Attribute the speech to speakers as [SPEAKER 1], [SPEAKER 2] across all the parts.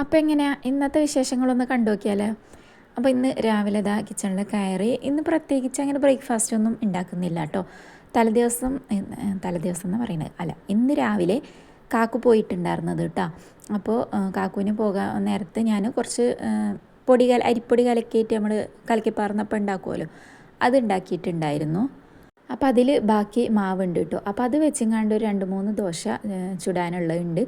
[SPEAKER 1] അപ്പോൾ എങ്ങനെയാ ഇന്നത്തെ വിശേഷങ്ങളൊന്ന് കണ്ടു നോക്കിയാലോ. അപ്പോൾ ഇന്ന് രാവിലെ ഇതാ കിച്ചണിൽ കയറി. ഇന്ന് പ്രത്യേകിച്ച് അങ്ങനെ ബ്രേക്ക്ഫാസ്റ്റ് ഒന്നും ഉണ്ടാക്കുന്നില്ല കേട്ടോ. തലേദിവസം എന്ന് പറയുന്നത് അല്ല, ഇന്ന് രാവിലെ കാക്കു പോയിട്ടുണ്ടായിരുന്നത് കേട്ടോ. അപ്പോൾ കാക്കുവിന് പോകാൻ നേരത്ത് ഞാൻ കുറച്ച് അരിപ്പൊടി കലക്കിയിട്ട് നമ്മൾ കലക്കിപ്പാർന്നപ്പം ഉണ്ടാക്കുമല്ലോ, അത് ഉണ്ടാക്കിയിട്ടുണ്ടായിരുന്നു. അപ്പോൾ അതിൽ ബാക്കി മാവുണ്ട് കേട്ടോ. അപ്പോൾ അത് വെച്ചെങ്ങാണ്ട് ഒരു 2-3 ദോശ ചുടാനുള്ളതുണ്ട്.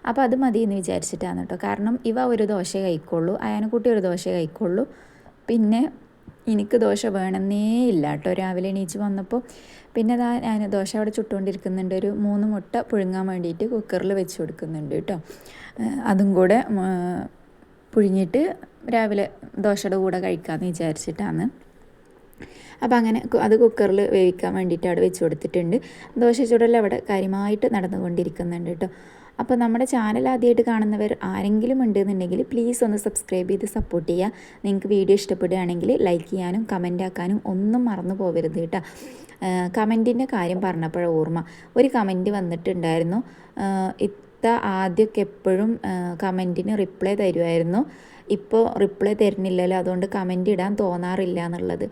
[SPEAKER 1] അപ്പോൾ അത് മതി എന്ന് വിചാരിച്ചിട്ടാണ് കേട്ടോ. കാരണം ഇവ ഒരു ദോശ കഴിക്കുള്ളൂ, അയാനെക്കുട്ടി ഒരു ദോശ കഴിക്കുള്ളൂ. പിന്നെ എനിക്ക് ദോശ വേണമെന്നേ ഇല്ല കേട്ടോ. രാവിലെ എണീച്ച് വന്നപ്പോൾ പിന്നെ അതാ ഞാൻ ദോശ അവിടെ ചുട്ടുകൊണ്ടിരിക്കുന്നുണ്ട്. ഒരു 3 മുട്ട പുഴുങ്ങാൻ വേണ്ടിയിട്ട് കുക്കറിൽ വെച്ച് കൊടുക്കുന്നുണ്ട് കേട്ടോ. അതും കൂടെ പുഴുങ്ങിയിട്ട് രാവിലെ ദോശയുടെ കൂടെ കഴിക്കാമെന്ന് വിചാരിച്ചിട്ടാണ്. അപ്പോൾ അങ്ങനെ അത് കുക്കറിൽ വേവിക്കാൻ വേണ്ടിയിട്ട് അവിടെ വെച്ച് കൊടുത്തിട്ടുണ്ട്. ദോശ ചുടൽ അവിടെ കാര്യമായിട്ട് നടന്നുകൊണ്ടിരിക്കുന്നുണ്ട് കേട്ടോ. അപ്പോൾ നമ്മുടെ ചാനൽ ആദ്യമായിട്ട് കാണുന്നവർ ആരെങ്കിലും ഉണ്ടെന്നുണ്ടെങ്കിൽ പ്ലീസ് ഒന്ന് സബ്സ്ക്രൈബ് ചെയ്ത് സപ്പോർട്ട് ചെയ്യുക. നിങ്ങൾക്ക് വീഡിയോ ഇഷ്ടപ്പെടുകയാണെങ്കിൽ ലൈക്ക് ചെയ്യാനും കമൻ്റ് ആക്കാനും ഒന്നും മറന്നു പോകരുത് കേട്ടോ. കമൻറ്റിൻ്റെ കാര്യം പറഞ്ഞപ്പോഴാണ് ഓർമ്മ, ഒരു കമൻറ്റ് വന്നിട്ടുണ്ടായിരുന്നു. ആദ്യമൊക്കെ എപ്പോഴും കമൻറ്റിന് റിപ്ലൈ തരുമായിരുന്നു, ഇപ്പോൾ റിപ്ലൈ തരുന്നില്ലല്ലോ, അതുകൊണ്ട് കമൻറ്റ് ഇടാൻ തോന്നാറില്ല എന്നുള്ളത്.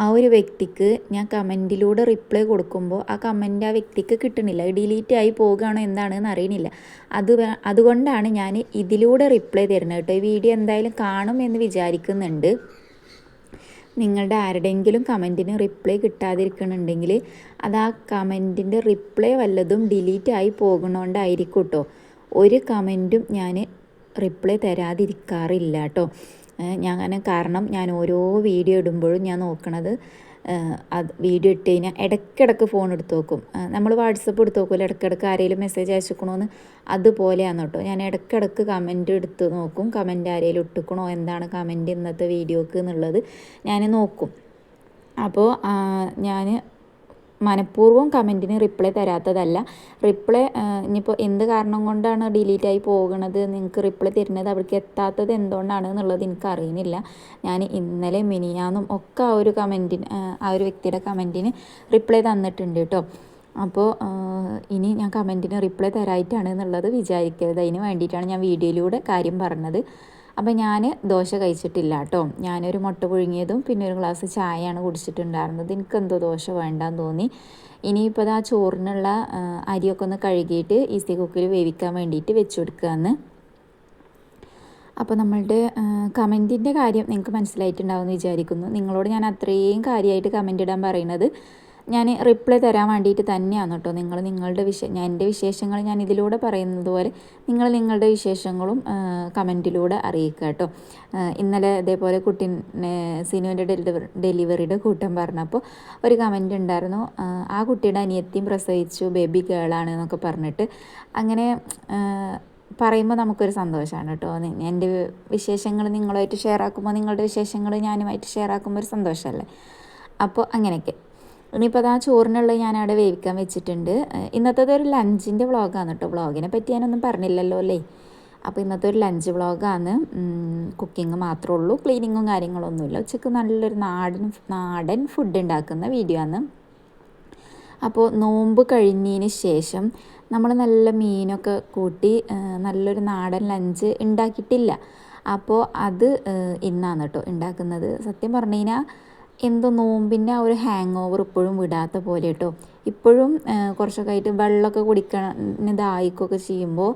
[SPEAKER 1] ആ ഒരു വ്യക്തിക്ക് ഞാൻ കമൻറ്റിലൂടെ റിപ്ലൈ കൊടുക്കുമ്പോൾ ആ കമൻറ്റ് ആ വ്യക്തിക്ക് കിട്ടണില്ല, ഡിലീറ്റ് ആയി പോകുകയാണോ എന്താണെന്ന് അറിയണില്ല. അതുകൊണ്ടാണ് ഞാൻ ഇതിലൂടെ റിപ്ലൈ തരുന്നത് കേട്ടോ. ഈ വീഡിയോ എന്തായാലും കാണും എന്ന് വിചാരിക്കുന്നുണ്ട്. നിങ്ങളുടെ ആരുടെയെങ്കിലും കമൻറ്റിന് റിപ്ലൈ കിട്ടാതിരിക്കണമെന്നുണ്ടെങ്കിൽ അത് ആ കമൻറ്റിൻ്റെ റിപ്ലൈ വല്ലതും ഡിലീറ്റ് ആയി പോകുന്നതുകൊണ്ടായിരിക്കും കേട്ടോ. ഒരു കമൻറ്റും ഞാൻ റിപ്ലൈ തരാതിരിക്കാറില്ല കേട്ടോ. കാരണം ഞാൻ ഓരോ വീഡിയോ ഇടുമ്പോഴും ഞാൻ നോക്കണത്, അത് വീഡിയോ ഇട്ട് കഴിഞ്ഞാൽ ഇടയ്ക്കിടയ്ക്ക് ഫോൺ എടുത്ത് നോക്കും. നമ്മൾ വാട്സപ്പ് എടുത്ത് നോക്കുമല്ലോ, ഇടയ്ക്കിടയ്ക്ക് ആരെങ്കിലും മെസ്സേജ് അയച്ചിക്കണമെന്ന്, അതുപോലെയാണ് കേട്ടോ. ഞാൻ ഇടയ്ക്കിടയ്ക്ക് കമൻറ്റ് എടുത്ത് നോക്കും, കമൻറ്റ് ആരെങ്കിലും ഇട്ടിക്കണോ, എന്താണ് കമൻറ്റ് ഇന്നത്തെ വീഡിയോക്ക് എന്നുള്ളത് ഞാൻ നോക്കും. അപ്പോൾ ഞാൻ മനഃപൂർവ്വം കമൻറ്റിന് റിപ്ലൈ തരാത്തതല്ല. റിപ്ലൈ ഇനിയിപ്പോൾ എന്ത് കാരണം കൊണ്ടാണ് ഡിലീറ്റായി പോകുന്നത്, നിങ്ങൾക്ക് റിപ്ലൈ തരുന്നത് അവർക്ക് എത്താത്തത് എന്തുകൊണ്ടാണ് എന്നുള്ളത് എനിക്ക് അറിയുന്നില്ല. ഞാൻ ഇന്നലെ മിനിയാന്നും ഒക്കെ ആ ഒരു കമൻറ്റിന്, ആ ഒരു വ്യക്തിയുടെ കമൻറ്റിന് റിപ്ലൈ തന്നിട്ടുണ്ട് കേട്ടോ. അപ്പോൾ ഇനി ഞാൻ കമൻറ്റിന് റിപ്ലൈ തരായിട്ടാണ് എന്നുള്ളത് വിചാരിക്കരുത്. അതിന് വേണ്ടിയിട്ടാണ് ഞാൻ വീഡിയോയിലൂടെ കാര്യം പറഞ്ഞത്. അപ്പോൾ ഞാൻ ദോശ കഴിച്ചിട്ടില്ല കേട്ടോ. ഞാനൊരു മുട്ട പുഴുങ്ങിയതും പിന്നെ ഒരു ഗ്ലാസ് ചായയാണ് കുടിച്ചിട്ടുണ്ടായിരുന്നത്. എനിക്കെന്തോ ദോശ വേണ്ടാന്ന് തോന്നി. ഇനിയിപ്പോൾ ആ ചോറിനുള്ള അരിയൊക്കെ ഒന്ന് കഴുകിയിട്ട് ഈസി കുക്കിൽ വേവിക്കാൻ വേണ്ടിയിട്ട് വെച്ച് കൊടുക്കുകയെന്ന്. അപ്പോൾ നമ്മളുടെ കമൻറ്റിൻ്റെ കാര്യം നിങ്ങൾക്ക് മനസ്സിലായിട്ടുണ്ടാവുമെന്ന് വിചാരിക്കുന്നു. നിങ്ങളോട് ഞാൻ അത്രയും കാര്യമായിട്ട് കമൻറ്റ് ഇടാൻ പറയുന്നത് ഞാൻ റിപ്ലൈ തരാൻ വേണ്ടിയിട്ട് തന്നെയാണ് കേട്ടോ. ഞാൻ എൻ്റെ വിശേഷങ്ങൾ ഞാൻ ഇതിലൂടെ പറയുന്നത് പോലെ നിങ്ങൾ നിങ്ങളുടെ വിശേഷങ്ങളും കമൻറ്റിലൂടെ അറിയിക്കുക കേട്ടോ. ഇന്നലെ ഇതേപോലെ സിനുവിൻ്റെ ഡെലിവറിയുടെ കൂട്ടം പറഞ്ഞപ്പോൾ ഒരു കമൻറ്റ് ഉണ്ടായിരുന്നു, ആ കുട്ടിയുടെ അനിയത്തിയും പ്രസവിച്ചു, ബേബി ഗേളാണ് എന്നൊക്കെ പറഞ്ഞിട്ട്. അങ്ങനെ പറയുമ്പോൾ നമുക്കൊരു സന്തോഷമാണ് കേട്ടോ. എൻ്റെ വിശേഷങ്ങൾ നിങ്ങളുമായിട്ട് ഷെയർ ആക്കുമ്പോൾ, നിങ്ങളുടെ വിശേഷങ്ങൾ ഞാനുമായിട്ട് ഷെയർ ആക്കുമ്പോൾ ഒരു സന്തോഷമല്ലേ. അപ്പോൾ അങ്ങനെയൊക്കെ. ഇനിയിപ്പോൾ ആ ചോറിനുള്ളത് ഞാനവിടെ വേവിക്കാൻ വെച്ചിട്ടുണ്ട്. ഇന്നത്തേത് ഒരു ലഞ്ചിൻ്റെ വ്ളോഗാണ് കേട്ടോ. വ്ളോഗിനെ പറ്റി ഞാനൊന്നും പറഞ്ഞില്ലല്ലോ അല്ലേ. അപ്പോൾ ഇന്നത്തെ ഒരു ലഞ്ച് വ്ളോഗാണ്. കുക്കിംഗ് മാത്രമേ ഉള്ളൂ, ക്ലീനിങ്ങും കാര്യങ്ങളൊന്നുമില്ല. ഉച്ചയ്ക്ക് നല്ലൊരു നാടൻ ഫുഡ് ഉണ്ടാക്കുന്ന വീഡിയോ ആണ്. അപ്പോൾ നോമ്പ് കഴിഞ്ഞതിന് ശേഷം നമ്മൾ നല്ല മീനൊക്കെ കൂട്ടി നല്ലൊരു നാടൻ ലഞ്ച് ഉണ്ടാക്കിയിട്ടില്ല. അപ്പോൾ അത് ഇന്നാണ് കേട്ടോ ഉണ്ടാക്കുന്നത്. സത്യം പറഞ്ഞു കഴിഞ്ഞാൽ എന്തോ നോമ്പിൻ്റെ ആ ഒരു ഹാങ് ഓവർ ഇപ്പോഴും വിടാത്ത പോലെ കേട്ടോ. ഇപ്പോഴും കുറച്ചൊക്കെ ആയിട്ട് വെള്ളമൊക്കെ കുടിക്കാനിതായിക്കൊക്കെ ചെയ്യുമ്പോൾ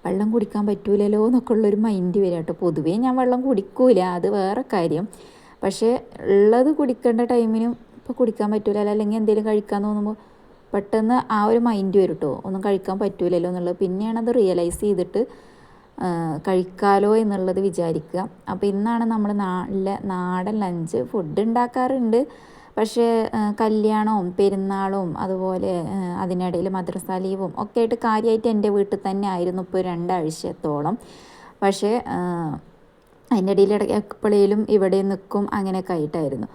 [SPEAKER 1] വെള്ളം കുടിക്കാൻ പറ്റൂലല്ലോ എന്നൊക്കെ ഉള്ളൊരു മൈൻഡ് വരിക കേട്ടോ. പൊതുവേ ഞാൻ വെള്ളം കുടിക്കൂല, അത് വേറെ കാര്യം. പക്ഷേ ഉള്ളത് കുടിക്കേണ്ട ടൈമിനും ഇപ്പോൾ കുടിക്കാൻ പറ്റൂലല്ലോ, അല്ലെങ്കിൽ എന്തെങ്കിലും കഴിക്കാൻ തോന്നുമ്പോൾ പെട്ടെന്ന് ആ ഒരു മൈൻഡ് വരും കേട്ടോ, ഒന്നും കഴിക്കാൻ പറ്റൂലല്ലോ എന്നുള്ളത്. പിന്നെയാണത് റിയലൈസ് ചെയ്തിട്ട് കഴിക്കാലോ എന്നുള്ളത് വിചാരിക്കുക. അപ്പോൾ ഇന്നാണ് നമ്മൾ നല്ല നാടൻ ലഞ്ച് ഫുഡ് ഉണ്ടാക്കാറുണ്ട്. പക്ഷേ കല്യാണവും പെരുന്നാളും അതുപോലെ അതിനിടയിൽ മദ്രസ ലീവും ഒക്കെ ആയിട്ട് കാര്യമായിട്ട് എൻ്റെ വീട്ടിൽ തന്നെ ആയിരുന്നു ഇപ്പോൾ 2 ആഴ്ചത്തോളം. പക്ഷേ അതിൻ്റെ ഇടയിൽ എപ്പോഴേലും ഇവിടെ നിൽക്കും, അങ്ങനെയൊക്കെ ആയിട്ടായിരുന്നു.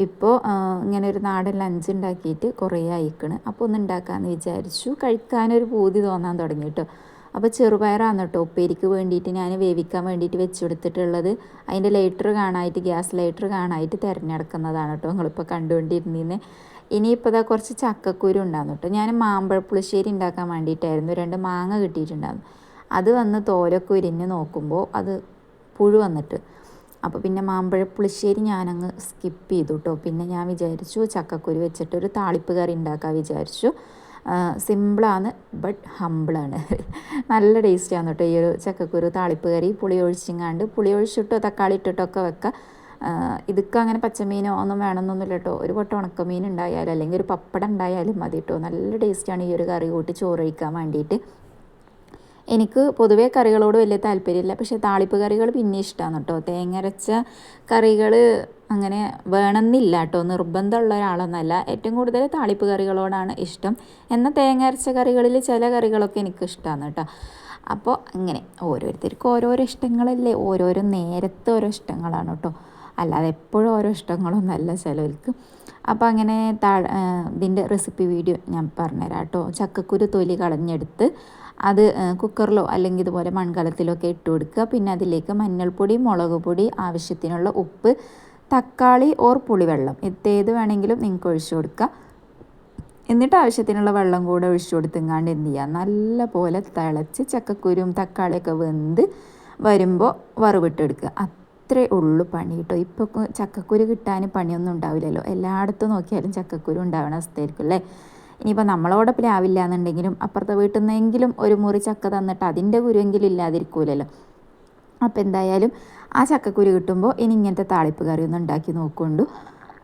[SPEAKER 1] ഇപ്പോൾ ഇങ്ങനെ ഒരു നാടൻ ലഞ്ച് ഉണ്ടാക്കിയിട്ട് കുറേ ആയിക്കണ്. അപ്പോൾ ഒന്ന് ഉണ്ടാക്കാമെന്ന് വിചാരിച്ചു. കഴിക്കാനൊരു പൂതി തോന്നാൻ തുടങ്ങി കേട്ടോ. അപ്പോൾ ചെറുപയറാണ് കേട്ടോ ഉപ്പേരിക്ക് വേണ്ടിയിട്ട് ഞാൻ വേവിക്കാൻ വേണ്ടിയിട്ട് വെച്ച് കൊടുത്തിട്ടുള്ളത്. അതിൻ്റെ ലൈറ്റർ കാണാനായിട്ട്, ഗ്യാസ് ലൈറ്റർ കാണാനായിട്ട് തിരഞ്ഞെടുക്കുന്നതാണ് കേട്ടോ നിങ്ങളിപ്പോൾ കണ്ടുകൊണ്ടിരുന്നീന്ന്. ഇനിയിപ്പോൾ ഇതാ കുറച്ച് ചക്കക്കുരു ഉണ്ടാകുന്നു കേട്ടോ. ഞാൻ മാമ്പഴ പുളിശ്ശേരി ഉണ്ടാക്കാൻ വേണ്ടിയിട്ടായിരുന്നു. 2 മാങ്ങ കിട്ടിയിട്ടുണ്ടായിരുന്നു. അത് വന്ന് തോലൊക്കെ ഉരിഞ്ഞ് നോക്കുമ്പോൾ അത് പുഴു വന്നിട്ട്. അപ്പോൾ പിന്നെ മാമ്പഴ പുളിശ്ശേരി ഞാനങ്ങ് സ്കിപ്പ് ചെയ്തു കേട്ടോ. പിന്നെ ഞാൻ വിചാരിച്ചു ചക്കക്കുരു വെച്ചിട്ട് ഒരു താളിപ്പ് കറി ഉണ്ടാക്കാൻ വിചാരിച്ചു. സിമ്പിളാണ് ബട്ട് ഹമ്പിളാണ്. നല്ല ടേസ്റ്റാണ് കേട്ടോ ഈ ഒരു ചക്കക്കുരു താളിപ്പ് കറി. പുളി ഒഴിച്ചിട്ടോ തക്കാളി ഇട്ടിട്ടൊക്കെ വെക്കാം. ഇതൊക്കെ അങ്ങനെ പച്ചമീനോ ഒന്നും വേണമെന്നൊന്നുമില്ല കേട്ടോ. ഒരു പൊട്ട ഉണക്കമീൻ ഉണ്ടായാലും അല്ലെങ്കിൽ ഒരു പപ്പടം ഉണ്ടായാലും മതി കേട്ടോ. നല്ല ടേസ്റ്റാണ് ഈ ഒരു കറി കൂട്ടി ചോറ് കഴിക്കാൻ വേണ്ടിയിട്ട്. എനിക്ക് പൊതുവേ കറികളോട് വലിയ താല്പര്യമില്ല, പക്ഷേ താളിപ്പ് കറികൾ പിന്നെ ഇഷ്ടമാണ് കേട്ടോ. തേങ്ങ അരച്ച കറികൾ അങ്ങനെ വേണമെന്നില്ല കേട്ടോ, നിർബന്ധമുള്ള ഒരാളൊന്നല്ല. ഏറ്റവും കൂടുതൽ താളിപ്പ് കറികളോടാണ് ഇഷ്ടം. എന്നാൽ തേങ്ങ അരച്ച കറികളിൽ ചില കറികളൊക്കെ എനിക്ക് ഇഷ്ടമാണ് കേട്ടോ. അപ്പോൾ അങ്ങനെ ഓരോരുത്തർക്കും ഓരോരോ ഇഷ്ടങ്ങളല്ലേ, ഓരോരോ നേരത്തെ ഓരോ ഇഷ്ടങ്ങളാണ് കേട്ടോ, അല്ലാതെ എപ്പോഴും ഓരോ ഇഷ്ടങ്ങളൊന്നുമല്ല ചിലർക്ക്. അപ്പോൾ അങ്ങനെ ഇതിൻ്റെ റെസിപ്പി വീഡിയോ ഞാൻ പറഞ്ഞുതരാം കേട്ടോ. ചക്കക്കുരു തൊലി കളഞ്ഞെടുത്ത് അത് കുക്കറിലോ അല്ലെങ്കിൽ ഇതുപോലെ മൺകലത്തിലൊക്കെ ഇട്ട് കൊടുക്കുക. പിന്നെ അതിലേക്ക് മഞ്ഞൾപ്പൊടി, മുളക് പൊടി, ആവശ്യത്തിനുള്ള ഉപ്പ്, തക്കാളി ഓർ പുളിവെള്ളം, ഏത് വേണമെങ്കിലും നിങ്ങൾക്ക് ഒഴിച്ചു കൊടുക്കുക. എന്നിട്ട് ആവശ്യത്തിനുള്ള വെള്ളം കൂടെ ഒഴിച്ചു കൊടുത്തെങ്ങാണ്ട് എന്ത് ചെയ്യുക, നല്ല പോലെ തിളച്ച് ചക്കക്കുരും തക്കാളിയൊക്കെ വെന്ത് വരുമ്പോൾ വറവിട്ടെടുക്കുക. അത്രേ ഉള്ളൂ പണി കേട്ടോ. ഇപ്പോൾ ചക്കക്കുരു കിട്ടാൻ പണിയൊന്നും ഉണ്ടാവില്ലല്ലോ, എല്ലായിടത്തും നോക്കിയാലും ചക്കക്കുരു ഉണ്ടാവണ അവസ്ഥയായിരിക്കും അല്ലേ. ഇനിയിപ്പോൾ നമ്മളോടെ പ്ലാവില്ല എന്നുണ്ടെങ്കിലും അപ്പുറത്തെ വീട്ടിൽ നിന്നെങ്കിലും ഒരു മുറി ചക്ക തന്നിട്ട് അതിൻ്റെ കുരുവെങ്കിലും ഇല്ലാതിരിക്കൂലല്ലോ. അപ്പോൾ എന്തായാലും ആ ചക്കക്കുരു കിട്ടുമ്പോൾ ഇനി ഇങ്ങനത്തെ താളിപ്പ് കറി ഒന്ന് ഉണ്ടാക്കി നോക്കൊണ്ടു.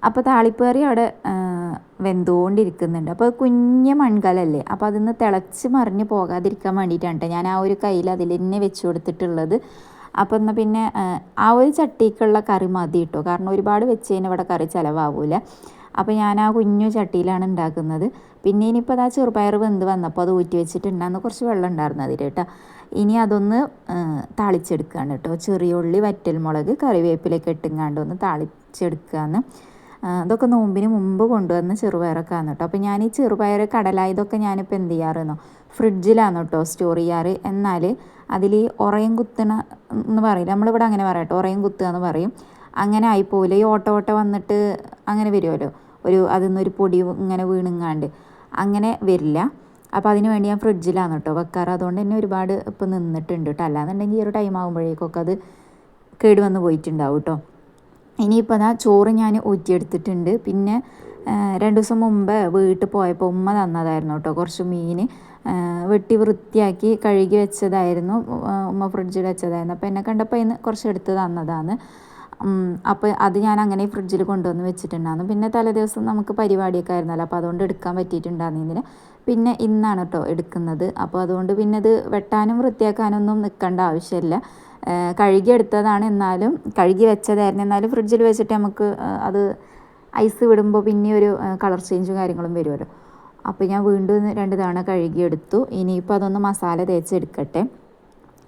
[SPEAKER 1] അപ്പോൾ താളിപ്പ് കറി അവിടെ വെന്തുകൊണ്ടിരിക്കുന്നുണ്ട്. അപ്പോൾ കുഞ്ഞ് മൺകലല്ലേ, അപ്പോൾ അതിന്ന് തിളച്ച് മറിഞ്ഞ് പോകാതിരിക്കാൻ വേണ്ടിയിട്ടാണ് ഞാൻ ആ ഒരു കയ്യിൽ അതിൽ തന്നെ വെച്ച് കൊടുത്തിട്ടുള്ളത്. അപ്പോൾ എന്നാൽ പിന്നെ ആ ഒരു ചട്ടിക്കുള്ള കറി മതി കേട്ടോ, കാരണം ഒരുപാട് വെച്ച് കഴിഞ്ഞാൽ ഇവിടെ കറി ചിലവാകില്ല. അപ്പോൾ ഞാൻ ആ കുഞ്ഞു ചട്ടിയിലാണ് ഉണ്ടാക്കുന്നത്. പിന്നെ ഇനിയിപ്പോൾ അത് ആ ചെറുപയർ വെന്ത് വന്നപ്പോൾ അത് ഊറ്റി വെച്ചിട്ടുണ്ടാകുന്ന കുറച്ച് വെള്ളം ഉണ്ടായിരുന്നു അതിൽ കേട്ടോ. ഇനി അതൊന്ന് താളിച്ചെടുക്കുകയാണ് കേട്ടോ. ചെറിയ ഉള്ളി, വറ്റൽമുളക്, കറിവേപ്പിലൊക്കെ ഇട്ടുങ്ങാണ്ട് ഒന്ന് താളിച്ചെടുക്കുകയാണ്. അതൊക്കെ നോമ്പിന് മുമ്പ് കൊണ്ടുവന്ന് ചെറുപയറൊക്കെ ആണ് കേട്ടോ. അപ്പോൾ ഞാൻ ഈ ചെറുപയർ, കടല ഇതൊക്കെ ഞാനിപ്പോൾ എന്ത് ചെയ്യാറെന്നോ ഫ്രിഡ്ജിലാണ് കേട്ടോ സ്റ്റോർ ചെയ്യാറ്. എന്നാൽ അതിൽ ഈ ഉറയും കുത്തണ എന്ന് പറയില്ല, നമ്മളിവിടെ അങ്ങനെ പറയാം കേട്ടോ, ഉറയും കുത്തുക എന്ന് പറയും. അങ്ങനെ ആയിപ്പോലെ ഈ ഓട്ട വന്നിട്ട് അങ്ങനെ വരുമല്ലോ, അതിൽ നിന്നൊരു പൊടി ഇങ്ങനെ വീണുങ്ങാണ്ട് അങ്ങനെ വരില്ല. അപ്പോൾ അതിന് വേണ്ടി ഞാൻ ഫ്രിഡ്ജിലാണ് കേട്ടോ വെക്കാറ്. അതുകൊണ്ട് തന്നെ ഒരുപാട് ഇപ്പോൾ നിന്നിട്ടുണ്ട് കേട്ടോ. അല്ലാന്നുണ്ടെങ്കിൽ ഈ ഒരു ടൈം ആകുമ്പോഴേക്കൊക്കെ അത് കേടുവന്ന് പോയിട്ടുണ്ടാവും കേട്ടോ. ഇനിയിപ്പോൾ അതാ ചോറ് ഞാൻ ഊറ്റിയെടുത്തിട്ടുണ്ട്. പിന്നെ 2 ദിവസം മുമ്പ് വീട്ടിൽ പോയപ്പോൾ ഉമ്മ തന്നതായിരുന്നു കേട്ടോ കുറച്ച് മീൻ. വെട്ടി വൃത്തിയാക്കി കഴുകി വെച്ചതായിരുന്നു, ഉമ്മ ഫ്രിഡ്ജിൽ വെച്ചതായിരുന്നു. അപ്പോൾ എന്നെ കണ്ടപ്പോൾ അതിന് കുറച്ച് എടുത്ത് തന്നതാണ്. അപ്പോൾ അത് ഞാൻ അങ്ങനെ ഫ്രിഡ്ജിൽ കൊണ്ടുവന്ന് വെച്ചിട്ടുണ്ടായിരുന്നു. പിന്നെ തലേദിവസം നമുക്ക് പരിപാടിയൊക്കെ ആയിരുന്നല്ലോ, അപ്പോൾ അതുകൊണ്ട് എടുക്കാൻ പറ്റിയിട്ടുണ്ടായിരുന്നില്ല. പിന്നെ ഇന്നാണ് കേട്ടോ എടുക്കുന്നത്. അപ്പോൾ അതുകൊണ്ട് പിന്നെ ഇത് വെട്ടാനും വൃത്തിയാക്കാനൊന്നും നിൽക്കേണ്ട ആവശ്യമില്ല. കഴുകിയെടുത്തതാണ്, എന്നാലും കഴുകി വെച്ചതായിരുന്നു, എന്നാലും ഫ്രിഡ്ജിൽ വെച്ചിട്ട് നമുക്ക് അത് ഐസ് വിടുമ്പോൾ പിന്നെ ഒരു കളർ ചേഞ്ചും കാര്യങ്ങളും വരുമല്ലോ. അപ്പോൾ ഞാൻ വീണ്ടും 2 തവണ കഴുകിയെടുത്തു. ഇനിയിപ്പോൾ അതൊന്ന് മസാല തേച്ചെടുക്കട്ടെ.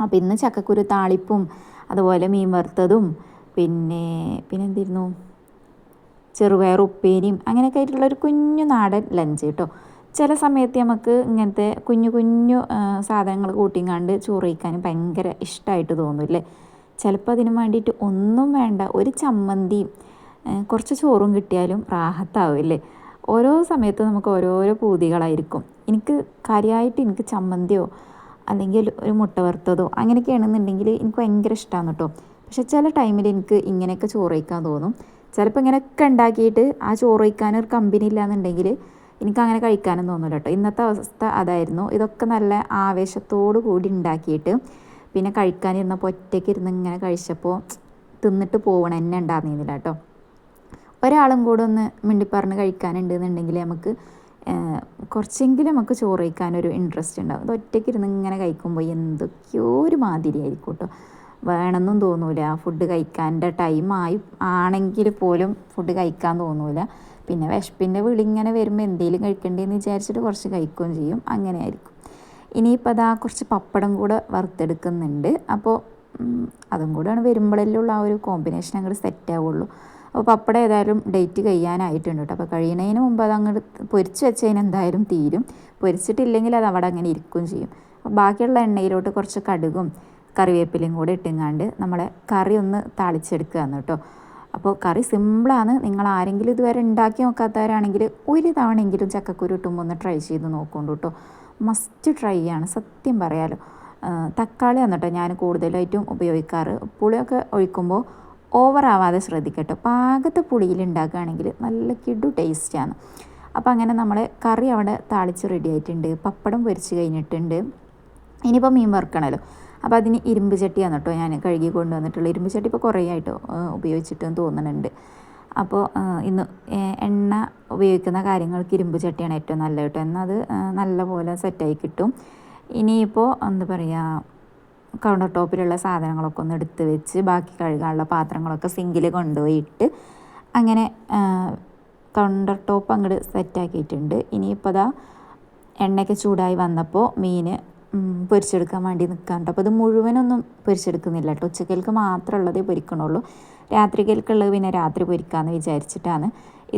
[SPEAKER 1] അപ്പോൾ ഇന്ന് ചക്കക്കുരു താളിപ്പും അതുപോലെ മീൻ വറുത്തതും പിന്നെ എന്തിരുന്നു ചെറുപയർ ഉപ്പേരിയും അങ്ങനെയൊക്കെ ആയിട്ടുള്ളൊരു കുഞ്ഞു നാടൻ ലഞ്ച് കേട്ടോ. ചില സമയത്ത് നമുക്ക് ഇങ്ങനത്തെ കുഞ്ഞു സാധനങ്ങൾ കൂട്ടിങ്ങാണ്ട് ചോറ് കഴിക്കാനും ഭയങ്കര ഇഷ്ടമായിട്ട് തോന്നില്ലേ. ചിലപ്പോൾ അതിന് വേണ്ടിയിട്ട് ഒന്നും വേണ്ട, ഒരു ചമ്മന്തിയും കുറച്ച് ചോറും കിട്ടിയാലും റാഹത്താവില്ലേ. ഓരോ സമയത്തും നമുക്ക് ഓരോരോ പൂതികളായിരിക്കും. എനിക്ക് ചമ്മന്തിയോ അല്ലെങ്കിൽ ഒരു മുട്ട വറുത്തതോ അങ്ങനെയൊക്കെയാണെന്നുണ്ടെങ്കിൽ എനിക്ക് ഭയങ്കര ഇഷ്ടമാണ് കേട്ടോ. പക്ഷെ ചില ടൈമിൽ എനിക്ക് ഇങ്ങനെയൊക്കെ ചോറ് കഴിക്കാൻ തോന്നും. ചിലപ്പോൾ ഇങ്ങനെയൊക്കെ ഉണ്ടാക്കിയിട്ട് ആ ചോറ് കഴിക്കാനൊരു കമ്പനി ഇല്ലയെന്നുണ്ടെങ്കിൽ എനിക്കങ്ങനെ കഴിക്കാനും തോന്നില്ല കേട്ടോ. ഇന്നത്തെ അവസ്ഥ അതായിരുന്നു. ഇതൊക്കെ നല്ല ആവേശത്തോടു കൂടി ഉണ്ടാക്കിയിട്ട് പിന്നെ കഴിക്കാനിരുന്നപ്പോൾ ഒറ്റയ്ക്ക് ഇരുന്ന് ഇങ്ങനെ കഴിച്ചപ്പോൾ തിന്നിട്ട് പോകണം എന്നെ ഉണ്ടായിരുന്നില്ല കേട്ടോ. ഒരാളും കൂടെ ഒന്ന് മിണ്ടിപ്പറഞ്ഞ് കഴിക്കാനുണ്ട് എന്നുണ്ടെങ്കിൽ നമുക്ക് കുറച്ചെങ്കിലും നമുക്ക് ചോറ് കഴിക്കാനൊരു ഇൻട്രസ്റ്റ് ഉണ്ടാവും. അത് ഒറ്റയ്ക്ക് ഇരുന്ന് ഇങ്ങനെ കഴിക്കുമ്പോൾ എന്തൊക്കെയോ ഒരു മാതിരിയായിരിക്കും കേട്ടോ, വേണമെന്നും തോന്നൂല. ഫുഡ് കഴിക്കാൻ്റെ ആണെങ്കിൽ പോലും ഫുഡ് കഴിക്കാൻ തോന്നൂല. പിന്നെ വിശപ്പിൻ്റെ വിളി ഇങ്ങനെ വരുമ്പോൾ എന്തെങ്കിലും കഴിക്കണ്ടേന്ന് വിചാരിച്ചിട്ട് കുറച്ച് കഴിക്കുകയും ചെയ്യും. അങ്ങനെ ആയിരിക്കും. ഇനിയിപ്പോൾ അതാ കുറച്ച് പപ്പടം കൂടെ വറുത്തെടുക്കുന്നുണ്ട്. അപ്പോൾ അതും കൂടെയാണ് വരുമ്പോഴല്ലേ ഉള്ള ആ ഒരു കോമ്പിനേഷൻ അങ്ങോട്ട് സെറ്റ് ആവുള്ളൂ. അപ്പോൾ പപ്പടം ഏതായാലും ഡേറ്റ് കഴിയാനായിട്ടുണ്ട് കേട്ടോ. അപ്പോൾ കഴിയുന്നതിന് മുമ്പ് അത് അങ്ങോട്ട് പൊരിച്ച് വെച്ചതിന് എന്തായാലും തീരും. പൊരിച്ചിട്ടില്ലെങ്കിൽ അത് അവിടെ അങ്ങനെ ഇരിക്കുകയും ചെയ്യും. അപ്പോൾ ബാക്കിയുള്ള എണ്ണയിലോട്ട് കുറച്ച് കടുകും കറിവേപ്പിലയും കൂടെ ഇട്ടുങ്ങാണ്ട് നമ്മളെ കറി ഒന്ന് താളിച്ചെടുക്കുകയാണ് കേട്ടോ. അപ്പോൾ കറി സിമ്പിളാണ്. നിങ്ങൾ ആരെങ്കിലും ഇതുവരെ ഉണ്ടാക്കി നോക്കാത്തവരാണെങ്കിൽ ഒരു തവണയെങ്കിലും ചക്കക്കുരു ഇട്ടുമ്പോൾ ഒന്ന് ട്രൈ ചെയ്ത് നോക്കുന്നുണ്ട് കേട്ടോ. മസ്റ്റ് ട്രൈ ആണ്, സത്യം പറയാലോ. തക്കാളിയാണ് കേട്ടോ ഞാൻ കൂടുതലായിട്ടും ഉപയോഗിക്കാറ്. പുളിയൊക്കെ ഒഴിക്കുമ്പോൾ ഓവറാവാതെ ശ്രദ്ധിക്കട്ടോ. പാകത്തെ പുളിയിൽ ഉണ്ടാക്കുകയാണെങ്കിൽ നല്ല കിടു ടേസ്റ്റാണ്. അപ്പോൾ അങ്ങനെ നമ്മൾ കറി അവിടെ താളിച്ച് റെഡി ആയിട്ടുണ്ട്. പപ്പടം പൊരിച്ച് കഴിഞ്ഞിട്ടുണ്ട്. ഇനിയിപ്പോൾ മീൻ വറുക്കണമല്ലോ. അപ്പോൾ അതിന് ഇരുമ്പ് ചട്ടിയാണ് കേട്ടോ ഞാൻ കഴുകി കൊണ്ടുവന്നിട്ടുള്ളത്. ഇരുമ്പ് ചട്ടി ഇപ്പോൾ കുറേ ആയിട്ടോ ഉപയോഗിച്ചിട്ടെന്ന് തോന്നുന്നുണ്ട്. അപ്പോൾ ഇന്ന് എണ്ണ ഉപയോഗിക്കുന്ന കാര്യങ്ങൾക്ക് ഇരുമ്പ് ചട്ടിയാണ് ഏറ്റവും നല്ലത് കേട്ടോ. എന്നാൽ അത് നല്ലപോലെ സെറ്റായി കിട്ടും. ഇനിയിപ്പോൾ എന്താ പറയുക, കൗണ്ടർ ടോപ്പിലുള്ള സാധനങ്ങളൊക്കെ ഒന്ന് എടുത്ത് വെച്ച് ബാക്കി കഴുകാനുള്ള പാത്രങ്ങളൊക്കെ സിങ്കിൽ കൊണ്ടുപോയിട്ട് അങ്ങനെ കൗണ്ടർ ടോപ്പ് അങ്ങോട്ട് സെറ്റാക്കിയിട്ടുണ്ട്. ഇനിയിപ്പോൾ അതാ എണ്ണയൊക്കെ ചൂടായി വന്നപ്പോൾ മീൻ പൊരിച്ചെടുക്കാൻ വേണ്ടി നിൽക്കാറുണ്ട്. അപ്പോൾ ഇത് മുഴുവനൊന്നും പൊരിച്ചെടുക്കുന്നില്ല കേട്ടോ. ഉച്ചക്കൽക്ക് മാത്രമുള്ളതേ പൊരിക്കണുള്ളൂ. രാത്രിക്കൽക്കുള്ളത് പിന്നെ രാത്രി പൊരിക്കാമെന്ന് വിചാരിച്ചിട്ടാണ്.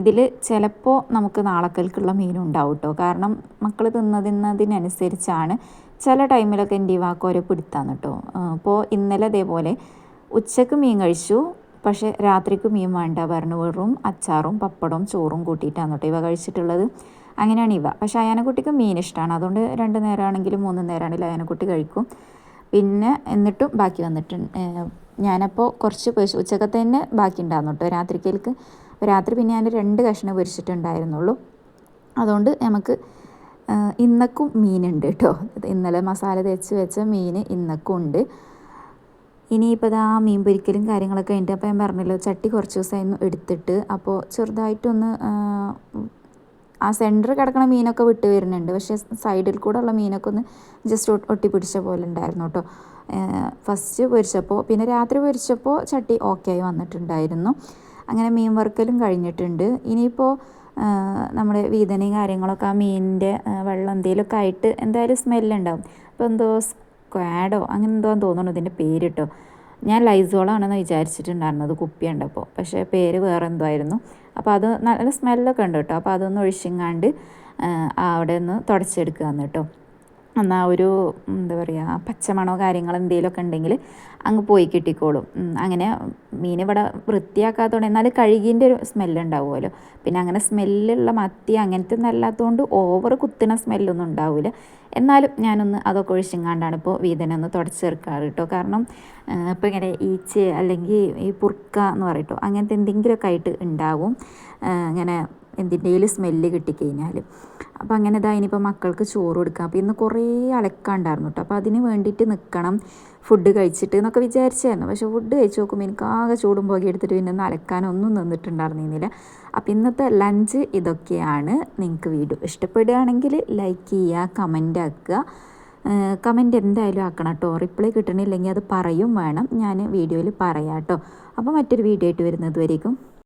[SPEAKER 1] ഇതിൽ ചിലപ്പോൾ നമുക്ക് നാളക്കൽക്കുള്ള മീനും ഉണ്ടാവും കേട്ടോ. കാരണം മക്കൾ തിന്നതിനനുസരിച്ചാണ്. ചില ടൈമിലൊക്കെ എൻ്റെ വാക്ക് ഓരോ പിടുത്താന്ന് കേട്ടോ. അപ്പോൾ ഇന്നലെ അതേപോലെ ഉച്ചക്ക് മീൻ കഴിച്ചു, പക്ഷേ രാത്രിക്ക് മീൻ വേണ്ട പറഞ്ഞു വെറും അച്ചാറും പപ്പടവും ചോറും കൂട്ടിയിട്ടാണ് കേട്ടോ ഇവ കഴിച്ചിട്ടുള്ളത്. അങ്ങനെയാണ് ഇവ. പക്ഷേ അയാനക്കുട്ടിക്ക് മീൻ ഇഷ്ടമാണ്. അതുകൊണ്ട് 2 നേരമാണെങ്കിലും 3 നേരമാണെങ്കിലും അയാനക്കുട്ടി കഴിക്കും. പിന്നെ എന്നിട്ടും ബാക്കി വന്നിട്ടുണ്ട്. ഞാനപ്പോൾ കുറച്ച് ഉച്ചക്കത്തെ തന്നെ ബാക്കി ഉണ്ടായിരുന്നു കേട്ടോ രാത്രിക്കേൽക്ക്. രാത്രി പിന്നെ ഞാൻ 2 കഷ്ണം പൊരിച്ചിട്ടുണ്ടായിരുന്നുള്ളൂ. അതുകൊണ്ട് നമുക്ക് ഇന്നക്കും മീനുണ്ട് കേട്ടോ. ഇന്നലെ മസാല തേച്ച് വെച്ച മീൻ ഇന്നക്കും ഉണ്ട്. ഇനിയിപ്പോൾ ഇതാ മീൻ പൊരിക്കലും കാര്യങ്ങളൊക്കെ കഴിഞ്ഞിട്ട്, അപ്പോൾ ഞാൻ പറഞ്ഞല്ലോ ചട്ടി കുറച്ച് ദിവസമായിരുന്നു എടുത്തിട്ട്. അപ്പോൾ ചെറുതായിട്ടൊന്ന് ആ സെൻറ്റർ കിടക്കണ മീനൊക്കെ വിട്ട് വരുന്നുണ്ട്. പക്ഷേ സൈഡിൽ കൂടെ ഉള്ള മീനൊക്കെ ഒന്ന് ജസ്റ്റ് ഒട്ടിപ്പിടിച്ച പോലെ ഉണ്ടായിരുന്നു കേട്ടോ ഫസ്റ്റ് പൊരിച്ചപ്പോൾ. പിന്നെ രാത്രി പൊരിച്ചപ്പോൾ ചട്ടി ഓക്കെ ആയി വന്നിട്ടുണ്ടായിരുന്നു. അങ്ങനെ മീൻ വറുക്കലും കഴിഞ്ഞിട്ടുണ്ട്. ഇനിയിപ്പോൾ നമ്മുടെ വീതനയും കാര്യങ്ങളൊക്കെ ആ മീനിൻ്റെ വെള്ളം എന്തെങ്കിലുമൊക്കെ ആയിട്ട് എന്തായാലും സ്മെല്ലുണ്ടാവും. അപ്പോൾ എന്തോ സ്ക്വാഡോ അങ്ങനെ എന്തോ തോന്നുന്നു ഇതിൻ്റെ പേര് കേട്ടോ. ഞാൻ ലൈസോളാണെന്ന് വിചാരിച്ചിട്ടുണ്ടായിരുന്നത് കുപ്പി ഉണ്ടപ്പോൾ, പക്ഷേ പേര് വേറെ എന്തോ ആയിരുന്നു. അപ്പോൾ അത് നല്ല സ്മെല്ലൊക്കെ ഉണ്ട് കേട്ടോ. അപ്പോൾ അതൊന്ന് ഒഴിച്ചിങ്ങാണ്ട് അവിടെ ഒന്ന് തുടച്ചെടുക്കുകയെന്ന് കേട്ടോ. എന്നാൽ ഒരു എന്താ പറയുക പച്ചമണോ കാര്യങ്ങൾ എന്തെങ്കിലുമൊക്കെ ഉണ്ടെങ്കിൽ അങ്ങ് പോയി കിട്ടിക്കോളും. അങ്ങനെ മീൻ ഇവിടെ വൃത്തിയാക്കാത്തതുകൊണ്ട്, എന്നാൽ കഴുകിൻ്റെ ഒരു സ്മെല്ലുണ്ടാവുമല്ലോ. പിന്നെ അങ്ങനെ സ്മെല്ലുള്ള മത്തി അങ്ങനത്തെ ഒന്നല്ലാത്തതുകൊണ്ട് ഓവർ കുത്തുന്ന സ്മെല്ലൊന്നും ഉണ്ടാവില്ല. എന്നാലും ഞാനൊന്ന് അതൊക്കെ ഒഴിച്ചിങ്ങാണ്ടാണ് ഇപ്പോൾ വീതനെ ഒന്ന് തുടച്ചെടുക്കാറ് കേട്ടോ. കാരണം ഇപ്പോൾ ഇങ്ങനെ ഈച്ച അല്ലെങ്കിൽ ഈ പുർക്ക എന്ന് പറയട്ടോ അങ്ങനത്തെ എന്തെങ്കിലുമൊക്കെ ആയിട്ട് ഉണ്ടാവും ഇങ്ങനെ എന്തിൻ്റെയും സ്മെല്ല് കിട്ടിക്കഴിഞ്ഞാൽ. അപ്പോൾ അങ്ങനെ ഇതാ ഇനിയിപ്പോൾ മക്കൾക്ക് ചോറ് കൊടുക്കാം. അപ്പോൾ ഇന്ന് കുറേ അലക്കാണ്ടായിരുന്നു കേട്ടോ. അപ്പോൾ അതിന് വേണ്ടിയിട്ട് നിൽക്കണം ഫുഡ് കഴിച്ചിട്ട് എന്നൊക്കെ വിചാരിച്ചായിരുന്നു. പക്ഷേ ഫുഡ് കഴിച്ച് നോക്കുമ്പോൾ എനിക്ക് ആകെ ചൂടും പോകെ എടുത്തിട്ട് പിന്നെ ഒന്ന് അലക്കാനൊന്നും നിന്നിട്ടുണ്ടായിരുന്നില്ല. അപ്പോൾ ഇന്നത്തെ ലഞ്ച് ഇതൊക്കെയാണ്. നിങ്ങൾക്ക് വീഡിയോ ഇഷ്ടപ്പെടുകയാണെങ്കിൽ ലൈക്ക് ചെയ്യുക, കമൻ്റ് ആക്കുക. കമൻ്റ് എന്തായാലും ആക്കണം കേട്ടോ. റിപ്ലൈ കിട്ടണില്ലെങ്കിൽ അത് പറയും വേണം, ഞാൻ വീഡിയോയിൽ പറയാം കേട്ടോ. അപ്പോൾ മറ്റൊരു വീഡിയോ ആയിട്ട് വരുന്നത് വരേക്കും